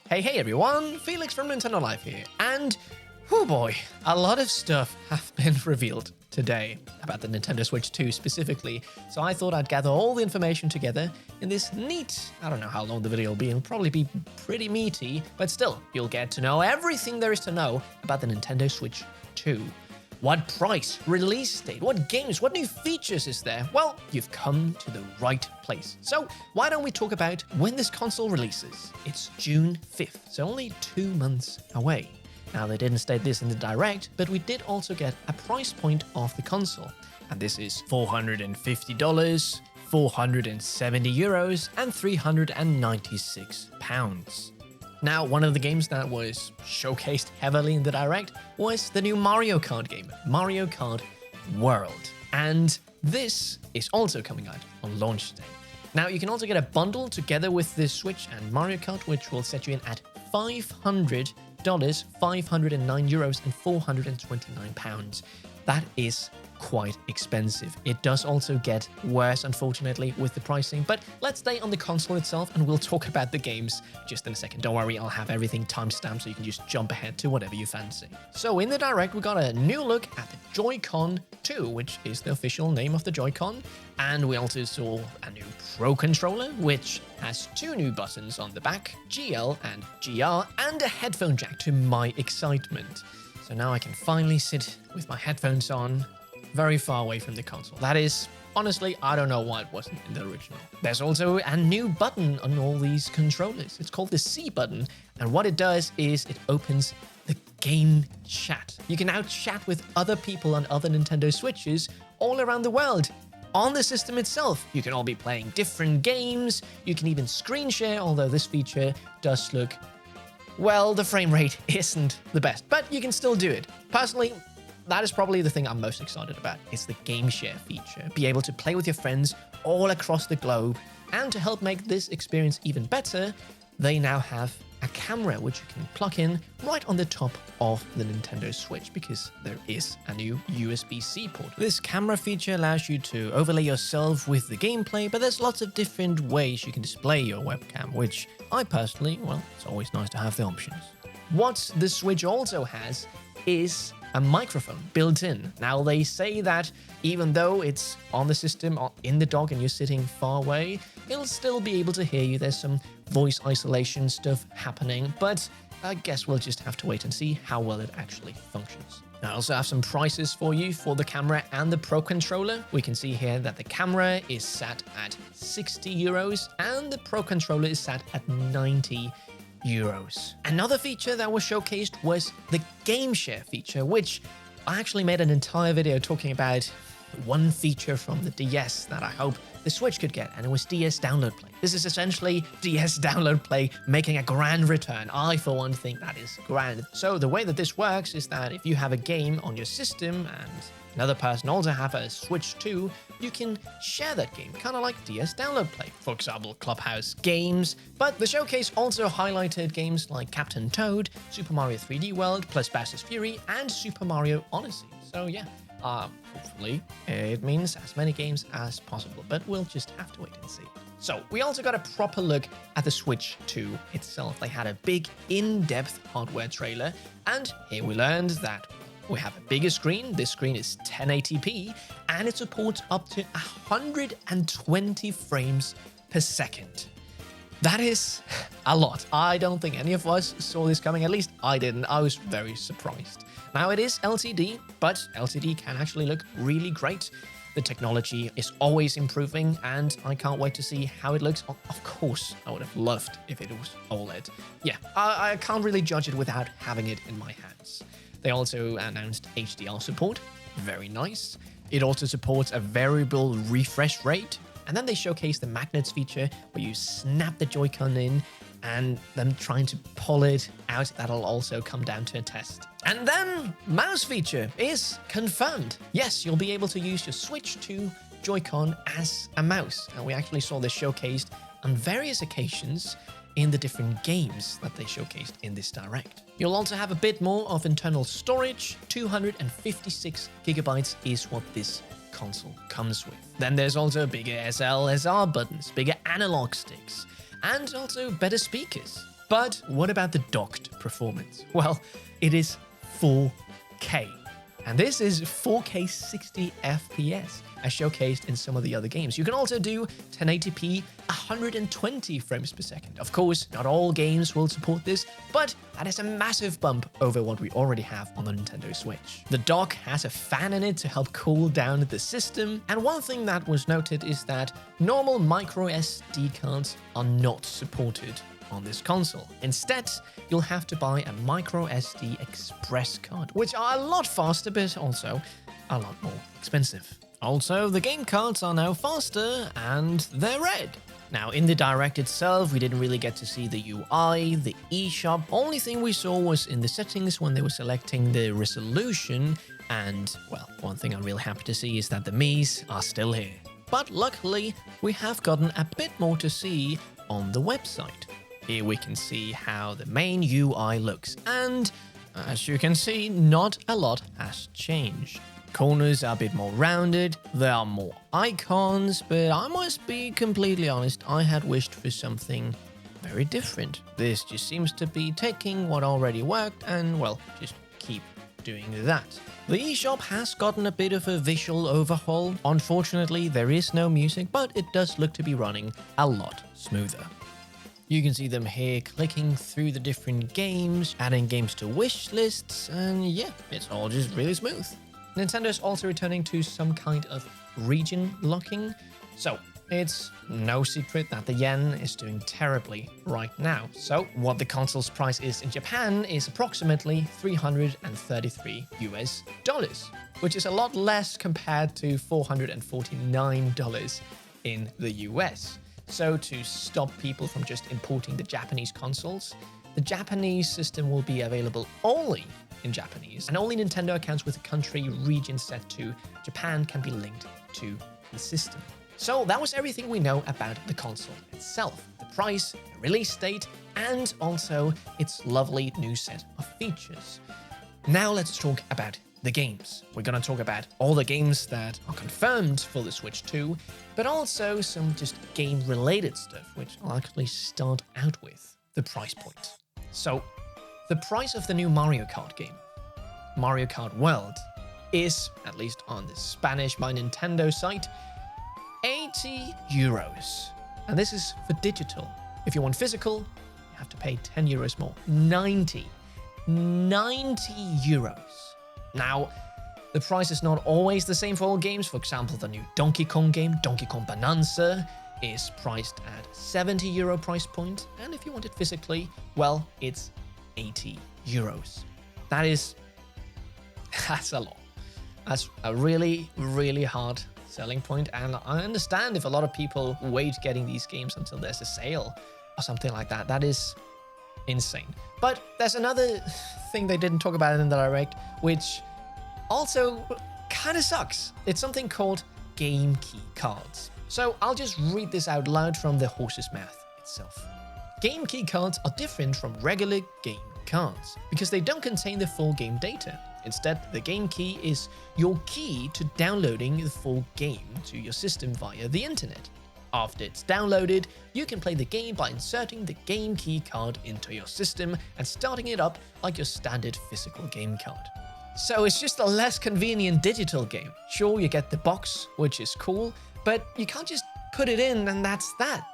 Hey everyone, Felix from Nintendo Live here, and oh boy, a lot of stuff have been revealed today about the Nintendo Switch 2 specifically, so I thought I'd gather all the information together in this neat, I don't know how long the video will be, it'll probably be pretty meaty, but still, you'll get to know everything there is to know about the Nintendo Switch 2. What price, release date, what games, what new features is there? Well, you've come to the right place. So why don't we talk about when this console releases? It's June 5th, so only 2 months away. Now, they didn't state this in the Direct, but we did also get a price point of the console. And this is $450, 470 euros, and 396 pounds. Now, one of the games that was showcased heavily in the Direct was the new Mario Kart game, Mario Kart World. And this is also coming out on launch day. Now, you can also get a bundle together with this Switch and Mario Kart, which will set you in at $500, 509 euros, and 429 pounds. That is quite expensive. It does also get worse, unfortunately, with the pricing, but let's stay on the console itself and we'll talk about the games just in a second. Don't worry, I'll have everything timestamped so you can just jump ahead to whatever you fancy. So in the Direct, we got a new look at the Joycon 2, which is the official name of the Joycon, and we also saw a new Pro controller, which has 2 new buttons on the back, GL and GR, and a headphone jack to my excitement. So now I can finally sit with my headphones on, very far away from the console. That is, honestly, I don't know why it wasn't in the original. There's also a new button on all these controllers. It's called the C button, and what it does is it opens the game chat. You can now chat with other people on other Nintendo Switches all around the world. On the system itself, you can all be playing different games. You can even screen share, although this feature does look, well, the frame rate isn't the best, but you can still do it. Personally, that is probably the thing I'm most excited about. It's the game share feature. Be able to play with your friends all across the globe. And to help make this experience even better, they now have a camera which you can plug in right on the top of the Nintendo Switch, because there is a new USB-C port. This camera feature allows you to overlay yourself with the gameplay, but there's lots of different ways you can display your webcam, which I personally, well, it's always nice to have the options. What the Switch also has is a microphone built in. Now, they say that even though it's on the system or in the dock and you're sitting far away, it'll still be able to hear you. There's some voice isolation stuff happening, but I guess we'll just have to wait and see how well it actually functions. I also have some prices for you for the camera and the Pro controller. We can see here that the camera is set at 60 euros and the Pro controller is set at 90 euros. Another feature that was showcased was the game share feature, which I actually made an entire video talking about one feature from the DS that I hope the Switch could get, and it was DS Download Play. This is essentially DS Download Play making a grand return. I, for one, think that is grand. So the way that this works is that if you have a game on your system and another person also have a Switch 2, you can share that game, kind of like DS Download Play. For example, Clubhouse games. But the showcase also highlighted games like Captain Toad, Super Mario 3D World, plus Bowser's Fury, and Super Mario Odyssey. So yeah, hopefully it means as many games as possible, but we'll just have to wait and see. So we also got a proper look at the Switch 2 itself. They had a big in-depth hardware trailer, and here we learned that we have a bigger screen. This screen is 1080p, and it supports up to 120 frames per second. That is a lot. I don't think any of us saw this coming. At least I didn't. I was very surprised. Now, it is LCD, but LCD can actually look really great. The technology is always improving, and I can't wait to see how it looks. Of course, I would have loved if it was OLED. Yeah, I can't really judge it without having it in my hands. They also announced HDR support. Very nice. It also supports a variable refresh rate. And then they showcased the magnets feature where you snap the Joy-Con in, and them trying to pull it out. That'll also come down to a test. And then mouse feature is confirmed. Yes, you'll be able to use your Switch 2 Joy-Con as a mouse. And we actually saw this showcased on various occasions in the different games that they showcased in this Direct. You'll also have a bit more of internal storage. 256 gigabytes is what this console comes with. Then there's also bigger SL, SR buttons, bigger analog sticks, and also better speakers. But what about the docked performance? Well, it is 4K. And this is 4K 60 FPS, as showcased in some of the other games. You can also do 1080p 120 frames per second. Of course, not all games will support this, but that is a massive bump over what we already have on the Nintendo Switch. The dock has a fan in it to help cool down the system, and one thing that was noted is that normal micro SD cards are not supported on this console. Instead, you'll have to buy a micro SD express card, which are a lot faster, but also a lot more expensive. Also, the game cards are now faster and they're red. Now, in the Direct itself, we didn't really get to see the UI, the eShop. Only thing we saw was in the settings when they were selecting the resolution. And, well, one thing I'm really happy to see is that the Miis are still here. But luckily, we have gotten a bit more to see on the website. Here we can see how the main UI looks, and as you can see, not a lot has changed. Corners are a bit more rounded, there are more icons, but I must be completely honest, I had wished for something very different. This just seems to be taking what already worked and, well, just keep doing that. The eShop has gotten a bit of a visual overhaul. Unfortunately, there is no music, but it does look to be running a lot smoother. You can see them here clicking through the different games, adding games to wish lists, and yeah, it's all just really smooth. Nintendo is also returning to some kind of region locking. So it's no secret that the yen is doing terribly right now. So what the console's price is in Japan is approximately $333 US, which is a lot less compared to $449 in the US. So to stop people from just importing the Japanese consoles, the Japanese system will be available only in Japanese, and only Nintendo accounts with a country region set to Japan can be linked to the system. So that was everything we know about the console itself, the price, the release date, and also its lovely new set of features. Now let's talk about the games. We're going to talk about all the games that are confirmed for the Switch 2, but also some just game-related stuff, which I'll actually start out with, the price point. So, the price of the new Mario Kart game, Mario Kart World, is, at least on the Spanish by Nintendo site, 80 euros. And this is for digital. If you want physical, you have to pay 10 euros more. 90 euros. Now, the price is not always the same for all games. For example, the new Donkey Kong game, Donkey Kong Bonanza, is priced at 70 euro price point. And if you want it physically, well, it's 80 euros. That's a lot. That's a really, really hard selling point. And I understand if a lot of people wait getting these games until there's a sale or something like that. That is insane. But there's another thing they didn't talk about in the Direct, which also kind of sucks. It's something called game key cards. So I'll just read this out loud from the horse's mouth itself. Game key cards are different from regular game cards because they don't contain the full game data. Instead, the game key is your key to downloading the full game to your system via the internet. After it's downloaded, you can play the game by inserting the game key card into your system and starting it up like your standard physical game card. So it's just a less convenient digital game. Sure, you get the box, which is cool, but you can't just put it in and that's that.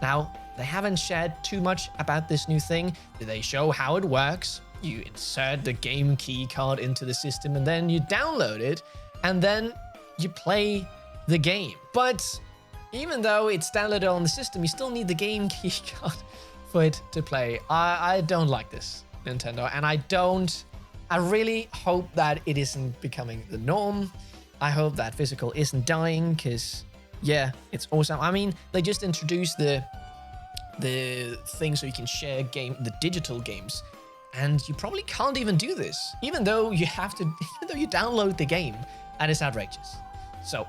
Now, they haven't shared too much about this new thing. They show how it works. You insert the game key card into the system and then you download it and then you play the game. But even though it's downloaded on the system, you still need the game key card for it to play. I don't like this, Nintendo, and I really hope that it isn't becoming the norm. I hope that physical isn't dying because, yeah, it's awesome. I mean, they just introduced the thing so you can share the digital games, and you probably can't even do this, even though you download the game, and it's outrageous. So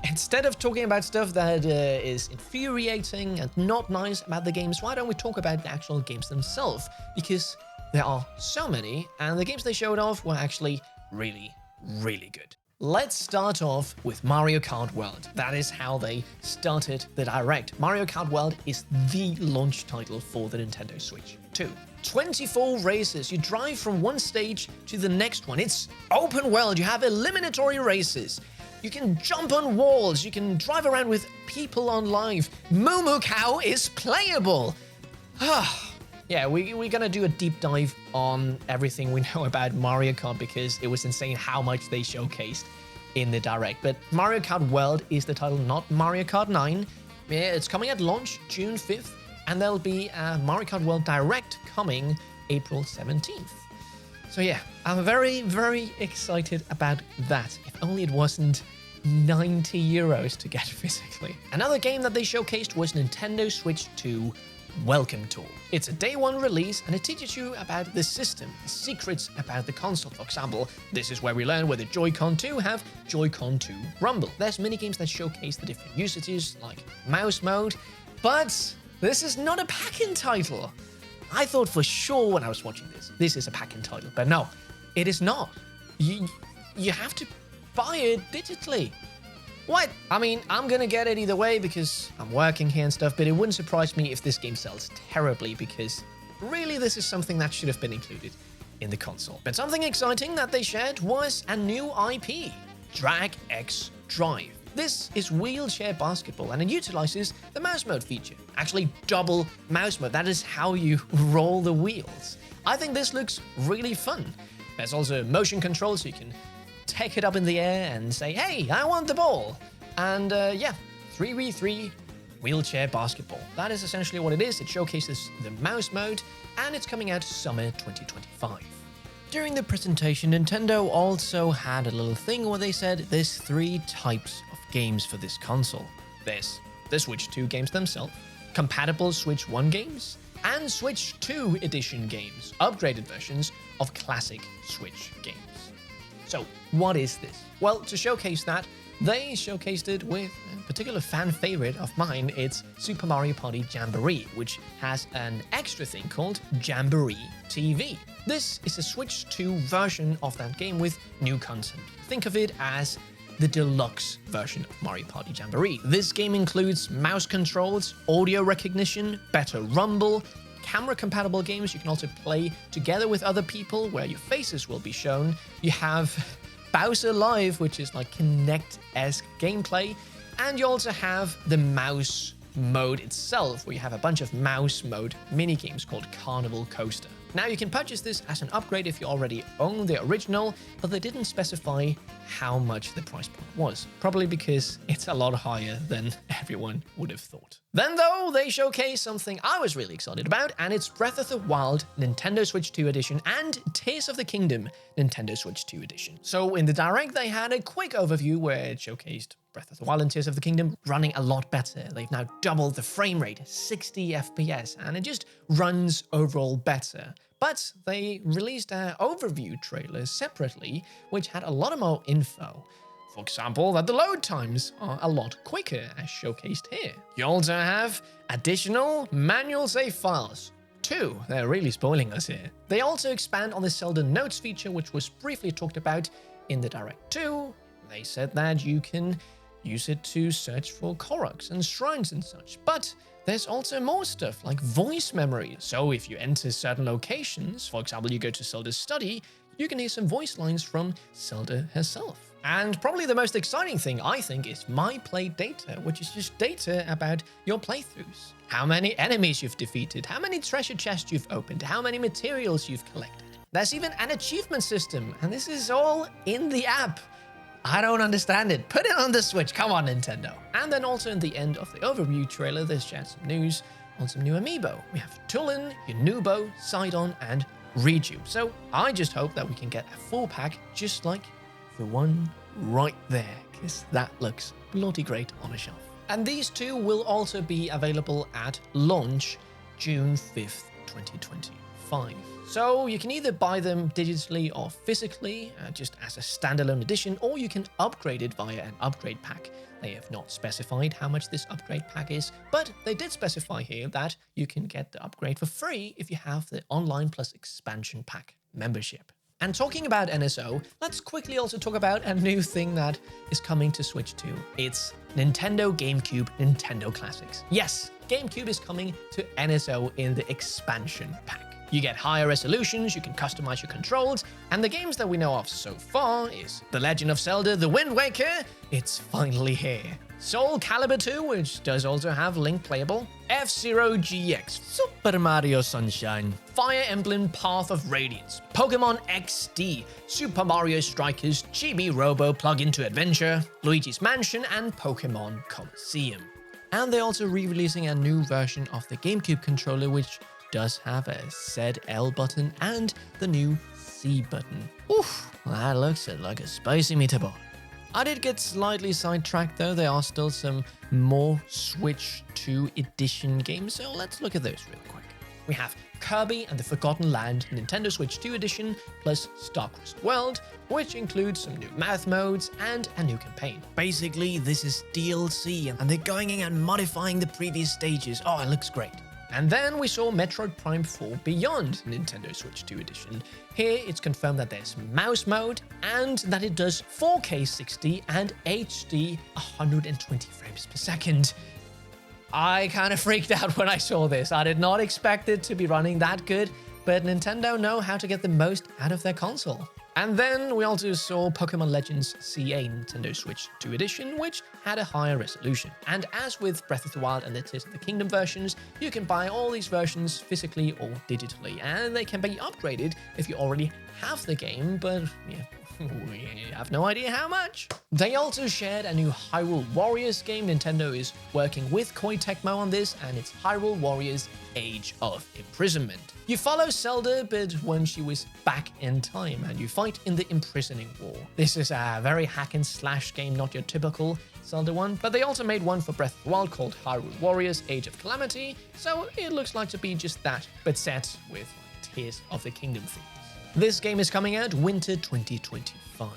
instead of talking about stuff that is infuriating and not nice about the games, why don't we talk about the actual games themselves? Because there are so many, and the games they showed off were actually really, really good. let's start off with Mario Kart World. That is how they started the Direct. Mario Kart World is the launch title for the Nintendo Switch 2. 24 races. You drive from one stage to the next one. It's open world. You have eliminatory races. You can jump on walls. You can drive around with people on live. Moo Moo Cow is playable. Yeah, we're going to do a deep dive on everything we know about Mario Kart because it was insane how much they showcased in the Direct. But Mario Kart World is the title, not Mario Kart 9. Yeah, it's coming at launch June 5th, and there'll be a Mario Kart World Direct coming April 17th. So yeah, I'm very, very excited about that. If only it wasn't 90 euros to get physically. Another game that they showcased was Nintendo Switch 2 Welcome Tour. It's a day one release and it teaches you about the system, the secrets about the console. For example, this is where we learn whether Joycon 2 have Joycon 2 Rumble. There's minigames that showcase the different usages like mouse mode, but this is not a pack-in title. I thought for sure when I was watching this is a pack-in title, but no, it is not. You have to buy it digitally. What? I mean, I'm gonna get it either way because I'm working here and stuff, but it wouldn't surprise me if this game sells terribly because really this is something that should have been included in the console. But something exciting that they shared was a new IP, Drag X Drive. This is wheelchair basketball and it utilizes the mouse mode feature. Actually, double mouse mode. That is how you roll the wheels. I think this looks really fun. There's also motion control, so you can take it up in the air and say, hey, I want the ball. And yeah, 3v3 wheelchair basketball. That is essentially what it is. It showcases the mouse mode and it's coming out summer 2025. During the presentation, Nintendo also had a little thing where they said there's 3 types of games for this console. There's the Switch 2 games themselves, compatible Switch 1 games, and Switch 2 edition games, upgraded versions of classic Switch games. So, what is this? Well, to showcase that, they showcased it with a particular fan favorite of mine. It's Super Mario Party Jamboree, which has an extra thing called Jamboree TV. This is a Switch 2 version of that game with new content. Think of it as the deluxe version of Mario Party Jamboree. This game includes mouse controls, audio recognition, better rumble, camera-compatible games. You can also play together with other people where your faces will be shown. You have Bowser Live, which is like Kinect-esque gameplay. And you also have the mouse mode itself, where you have a bunch of mouse mode mini-games called Carnival Coaster. Now, you can purchase this as an upgrade if you already own the original, but they didn't specify how much the price point was, probably because it's a lot higher than everyone would have thought. Then, though, they showcased something I was really excited about, and it's Breath of the Wild Nintendo Switch 2 Edition and Tears of the Kingdom Nintendo Switch 2 Edition. So in the Direct, they had a quick overview where it showcased Breath of the Wild and Tears of the Kingdom running a lot better. They've now doubled the frame rate, 60 FPS, and it just runs overall better. But they released an overview trailer separately, which had a lot of more info. For example, that the load times are a lot quicker, as showcased here. You also have additional manual save files. 2, they're really spoiling us here. They also expand on the Zelda Notes feature, which was briefly talked about in the Direct 2. They said that you can use it to search for Koroks and shrines and such, but there's also more stuff like voice memory. So if you enter certain locations, for example, you go to Zelda's study, you can hear some voice lines from Zelda herself. And probably the most exciting thing, I think, is My Play Data, which is just data about your playthroughs. How many enemies you've defeated, how many treasure chests you've opened, how many materials you've collected. There's even an achievement system, and this is all in the app. I don't understand it. Put it on the Switch. Come on, Nintendo. And then also in the end of the overview trailer, there's shared some news on some new amiibo. We have Tulin, Yunubo, Sidon, and Riju. So I just hope that we can get a full pack just like the one right there, because that looks bloody great on a shelf. And these two will also be available at launch June 5th, 2025. So you can either buy them digitally or physically, just as a standalone edition, or you can upgrade it via an upgrade pack. They have not specified how much this upgrade pack is, but they did specify here that you can get the upgrade for free if you have the Online Plus Expansion Pack membership. And talking about NSO, let's quickly also talk about a new thing that is coming to Switch 2. It's Nintendo GameCube Nintendo Classics. Yes, GameCube is coming to NSO in the expansion pack. You get higher resolutions, you can customize your controls, and the games that we know of so far is The Legend of Zelda The Wind Waker, it's finally here. Soul Calibur 2, which does also have Link playable, F-Zero GX, Super Mario Sunshine, Fire Emblem Path of Radiance, Pokemon XD, Super Mario Strikers, Chibi Robo Plug Into Adventure, Luigi's Mansion, and Pokemon Colosseum. And they're also re-releasing a new version of the GameCube controller, which does have a ZL button and the new C button. Oof, that looks like a spicy meatball. I did get slightly sidetracked though. There are still some more Switch 2 edition games, so let's look at those real quick. We have Kirby and the Forgotten Land Nintendo Switch 2 edition plus Starcrossed World, which includes some new math modes and a new campaign. Basically, this is DLC and they're going in and modifying the previous stages. Oh, it looks great. And then we saw Metroid Prime 4 Beyond Nintendo Switch 2 edition. Here it's confirmed that there's mouse mode and that it does 4K 60 and HD 120 frames per second. I kind of freaked out when I saw this. I did not expect it to be running that good, but Nintendo know how to get the most out of their console. And then we also saw Pokemon Legends CA Nintendo Switch 2 edition, which had a higher resolution. And as with Breath of the Wild and the Tears of the Kingdom versions, you can buy all these versions physically or digitally, and they can be upgraded if you already have the game, but yeah, we have no idea how much. They also shared a new Hyrule Warriors game. Nintendo is working with Koei Tecmo on this, and it's Hyrule Warriors Age of Imprisonment. You follow Zelda, but when she was back in time, and you fight in the imprisoning war. This is a very hack and slash game, not your typical Zelda one, but they also made one for Breath of the Wild called Hyrule Warriors Age of Calamity, so it looks like to be just that, but set with Tears of the Kingdom themes. This game is coming out winter 2025.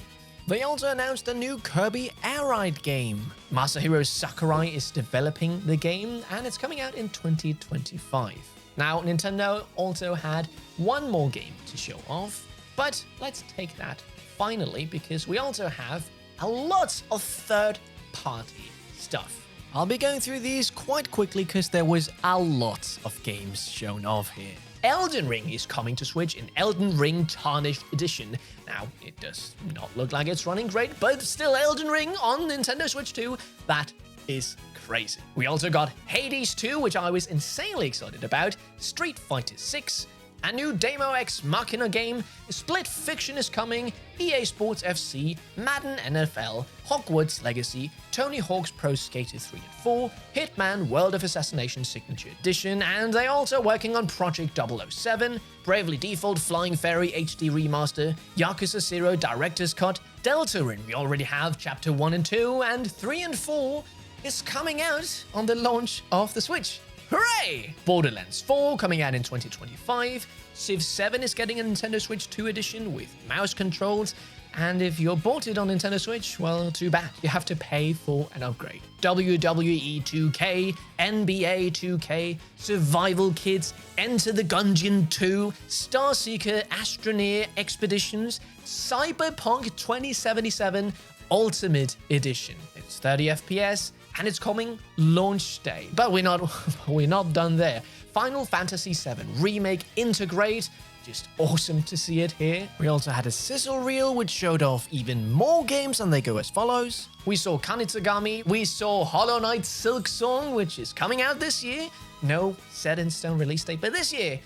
They also announced a new Kirby Air Ride game. Masahiro Sakurai is developing the game, and it's coming out in 2025. Now, Nintendo also had one more game to show off, but let's take that finally, because we also have a lot of third-party stuff. I'll be going through these quite quickly because there was a lot of games shown off here. Elden Ring is coming to Switch in Elden Ring Tarnished Edition. Now, it does not look like it's running great, but still Elden Ring on Nintendo Switch 2, that is crazy. We also got Hades 2, which I was insanely excited about, Street Fighter 6, a new Demo X Machina game, Split Fiction is coming, EA Sports FC, Madden NFL, Hogwarts Legacy, Tony Hawk's Pro Skater 3 and 4, Hitman World of Assassination Signature Edition, and they're also working on Project 007, Bravely Default Flying Fairy HD Remaster, Yakuza 0 Director's Cut, Deltarune, we already have Chapter 1 and 2, and 3 and 4 is coming out on the launch of the Switch. Hooray! Borderlands 4 coming out in 2025. Civ 7 is getting a Nintendo Switch 2 edition with mouse controls. And if you're bought it on Nintendo Switch, well, too bad. You have to pay for an upgrade. WWE 2K, NBA 2K, Survival Kids, Enter the Gungeon 2, Starseeker Astroneer Expeditions, Cyberpunk 2077 Ultimate Edition. It's 30 FPS. And it's coming launch day. But we're not done there. Final Fantasy VII Remake Integrate. Just awesome to see it here. We also had a sizzle reel which showed off even more games, and they go as follows. We saw Kanitsugami. We saw Hollow Knight Silk Song, which is coming out this year. No set in stone release date, but this year,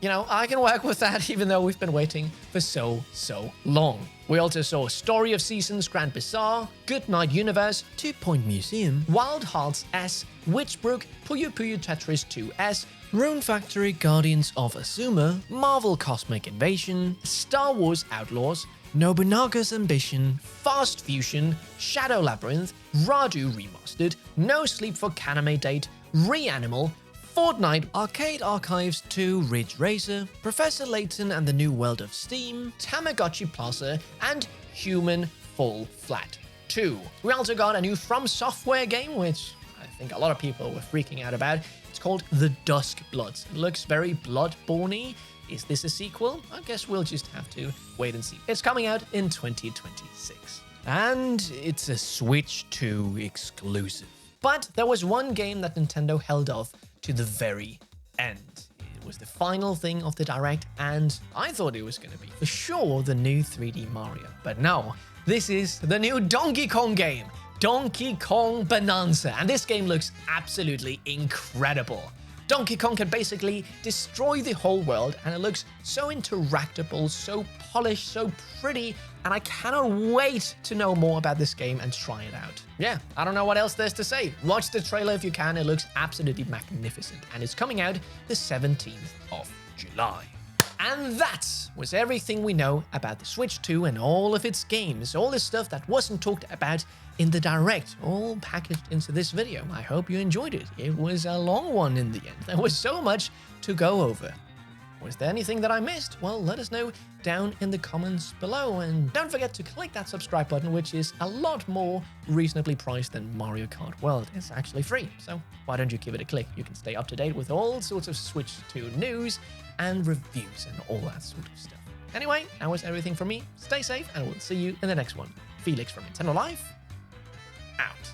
you know, I can work with that even though we've been waiting for so long. We also saw Story of Seasons Grand Bazaar, Goodnight Universe, 2 Point Museum, Wild Hearts S, Witchbrook, Puyo Puyo Tetris 2S, Rune Factory Guardians of Azuma, Marvel Cosmic Invasion, Star Wars Outlaws, Nobunaga's Ambition, Fast Fusion, Shadow Labyrinth, Radu Remastered, No Sleep for Kaname Date, Reanimal, Fortnite, Arcade Archives 2 Ridge Racer, Professor Layton and the New World of Steam, Tamagotchi Plaza, and Human Fall Flat 2. We also got a new From Software game, which I think a lot of people were freaking out about. It's called The Dusk Bloods. It looks very Bloodborne-y, Is this a sequel? I guess we'll just have to wait and see. It's coming out in 2026. And it's a Switch 2 exclusive. But there was one game that Nintendo held off to the very end. It was the final thing of the Direct, and I thought it was going to be for sure the new 3D Mario. But no, this is the new Donkey Kong game, Donkey Kong Bonanza, and this game looks absolutely incredible. Donkey Kong can basically destroy the whole world, and it looks so interactable, so polished, so pretty, and I cannot wait to know more about this game and try it out. Yeah, I don't know what else there's to say. Watch the trailer if you can. It looks absolutely magnificent, and it's coming out the 17th of July. And that was everything we know about the Switch 2 and all of its games, all the stuff that wasn't talked about in the Direct, all packaged into this video. I hope you enjoyed it. It was a long one in the end. There was so much to go over. Was there anything that I missed? Well, let us know down in the comments below. And don't forget to click that subscribe button, which is a lot more reasonably priced than Mario Kart World. It's actually free, so why don't you give it a click? You can stay up to date with all sorts of Switch 2 news and reviews and all that sort of stuff. Anyway, that was everything from me. Stay safe, and we'll see you in the next one. Felix from Nintendo Life, out.